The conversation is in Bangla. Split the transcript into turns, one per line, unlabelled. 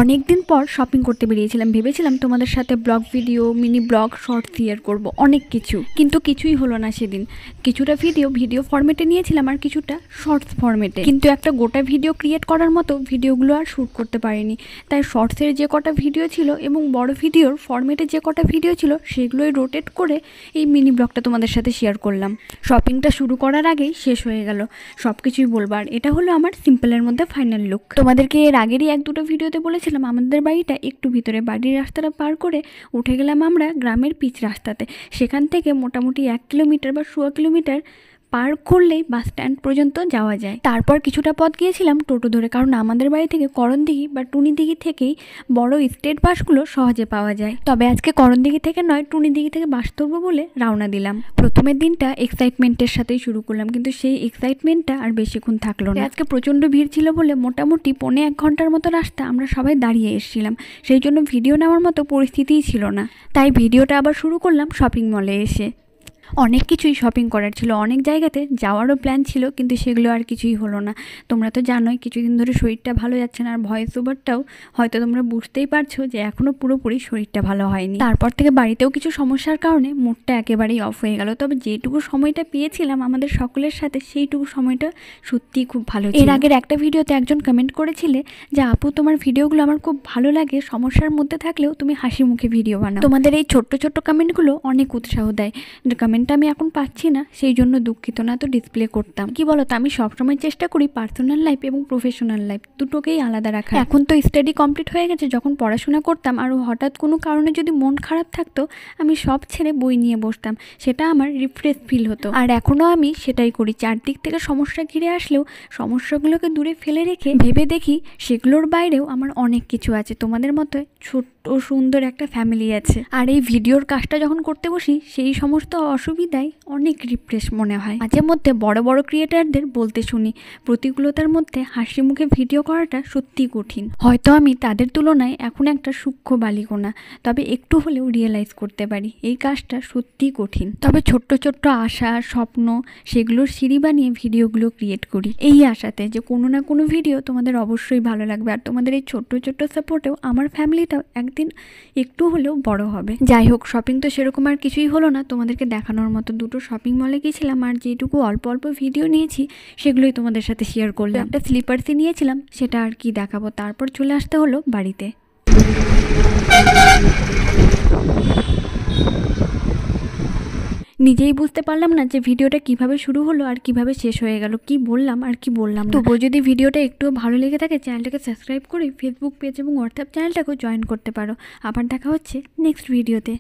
অনেক দিন পর শপিং করতে বেরিয়েছিলাম, ভেবেছিলাম তোমাদের সাথে blog video, mini blog, short share করব অনেক কিছু, কিন্তু কিছুই হলো না সেদিন। কিছুটা ভিডিও ফরম্যাটে নিয়েছিলাম আর কিছুটা শর্টস ফরম্যাটে, কিন্তু একটা গোটা ভিডিও ক্রিয়েট করার মতো ভিডিওগুলো আর শ্যুট করতে পারিনি। তাই শর্টসের যে কটা ভিডিও ছিল এবং বড় ভিডিওর ফরম্যাটে যে কটা ভিডিও ছিল সেগুলোই রোটেট করে এই মিনি ব্লগটা তোমাদের সাথে শেয়ার করলাম। শপিংটা শুরু করার আগেই শেষ হয়ে গেল, সব কিছুই বলবার। এটা হলো আমার সিম্পলের মধ্যে ফাইনাল লুক। তোমাদেরকে এর আগেরই এক দুটো ভিডিওতে বলেছিলাম আমাদের বাড়িটা একটু ভিতরে, বাড়ির রাস্তাটা পার করে উঠে গেলাম আমরা গ্রামের পিচ রাস্তাতে। সেখান থেকে মোটামুটি 1 কিলোমিটার বা 1.25 কিলোমিটার পার করলেই বাস স্ট্যান্ড পর্যন্ত যাওয়া যায়। তারপর কিছুটা পথ গিয়েছিলাম টোটো ধরে, কারণ আমাদের বাড়ি থেকে করণদিঘি বা টুনিদিঘি থেকেই বড় স্টেট বাসগুলো সহজে পাওয়া যায়। তবে আজকে করণদিঘি থেকে নয়, টুনিদিঘি থেকে বাস ধরবো বলে রওনা দিলাম। প্রথমের দিনটা এক্সাইটমেন্টের সাথেই শুরু করলাম, কিন্তু সেই এক্সাইটমেন্টটা আর বেশিক্ষণ থাকলো না। আজকে প্রচণ্ড ভিড় ছিল বলে মোটামুটি 1.25 ঘন্টার মতো রাস্তা আমরা সবাই দাঁড়িয়ে এসেছিলাম, সেই জন্য ভিডিও নেওয়ার মতো পরিস্থিতিই ছিল না। তাই ভিডিওটা আবার শুরু করলাম শপিং মলে এসে। অনেক কিছুই শপিং করার ছিল, অনেক জায়গাতে যাওয়ারও প্ল্যান ছিল, কিন্তু সেগুলো আর কিছুই হলো না। তোমরা তো জানোই কিছুদিন ধরে শরীরটা ভালো যাচ্ছে না, আর ভয়েস ওভারটাও হয়তো তোমরা বুঝতেই পারছো যে এখনও পুরোপুরি শরীরটা ভালো হয়নি। তারপর থেকে বাড়িতেও কিছু সমস্যার কারণে মুডটা একেবারেই অফ হয়ে গেল। তবে যেটুকু সময়টা পেয়েছিলাম আমাদের সকলের সাথে, সেইটুকু সময়টা সত্যিই খুব ভালো ছিল। এর আগের একটা ভিডিওতে একজন কমেন্ট করেছিলে যে আপু তোমার ভিডিওগুলো আমার খুব ভালো লাগে, সমস্যার মধ্যে থাকলেও তুমি হাসি মুখে ভিডিও বানাও। তোমাদের এই ছোট্ট ছোট্ট কমেন্টগুলো অনেক উৎসাহ দেয়। কমেন্টটা আমি এখন পাচ্ছি না, সেই জন্য দুঃখিত, না তো ডিসপ্লে করতাম। কি বলতো, আমি সবসময় চেষ্টা করি পার্সোনাল লাইফ এবং প্রফেশনাল লাইফ দুটোকেই আলাদা রাখা। এখন তো স্টাডি কমপ্লিট হয়ে গেছে, যখন পড়াশোনা করতাম আর হঠাৎ কোনো কারণে যদি মন খারাপ থাকতো, আমি সব ছেড়ে বই নিয়ে বসতাম, সেটা আমার রিফ্রেশ ফিল হতো। আর এখনও আমি সেটাই করি। চারদিক থেকে সমস্যা ঘিরে আসলেও সমস্যাগুলোকে দূরে ফেলে রেখে ভেবে দেখি সেগুলোর বাইরেও আমার অনেক কিছু আছে, তোমাদের মতো ছোট্ট সুন্দর একটা ফ্যামিলি আছে। আর এই ভিডিওর কাজটা যখন করতে বসি, সেই সমস্ত অসুবিধায় অনেক রিফ্রেশ মনে হয়। মাঝে মধ্যে বড় বড় ক্রিয়েটারদের বলতে শুনি প্রতিকূলতার মধ্যে হাসি মুখে ভিডিও করাটা সত্যি কঠিন। হয়তো আমি তাদের তুলনায় এখন একটা সূক্ষ্ম বালিকণা, তবে একটু হলেও রিয়েলাইজ করতে পারি এই কাজটা সত্যি কঠিন। তবে ছোট্ট ছোট্ট আশা, স্বপ্ন, সেগুলোর সিঁড়ি বানিয়ে ভিডিওগুলো ক্রিয়েট করি, এই আশাতে যে কোনো না কোনো ভিডিও তোমাদের অবশ্যই ভালো লাগবে। আর তোমাদের এই ছোট্ট ছোট্ট সাপোর্টেও আমার ফ্যামিলিটাও একদিন একটু হলেও বড় হবে। যাই হোক, শপিং তো সেরকম আর কিছুই হলো না তোমাদেরকে দেখানোর মতো। দুটো শপিং মলে গিয়েছিলাম, আর যেটুকু অল্প অল্প ভিডিও নিয়েছি সেগুলোই তোমাদের সাথে শেয়ার করলাম। একটা স্লিপার্সই নিয়েছিলাম, সেটা আর কি দেখাবো। তারপর চলে আসতে হলো বাড়িতে। নিজেই বুঝতে পারলাম না যে ভিডিওটা কিভাবে শুরু হলো আর কিভাবে শেষ হয়ে গেল, কি বললাম আর কি বললাম। তবুও যদি ভিডিওটা একটু ভালো লেগে থাকে, চ্যানেলটাকে সাবস্ক্রাইব করে ফেসবুক পেজ এবং হোয়াটসঅ্যাপ চ্যানেলটাকেও জয়েন করতে পারো। আবার দেখা হচ্ছে নেক্সট ভিডিওতে।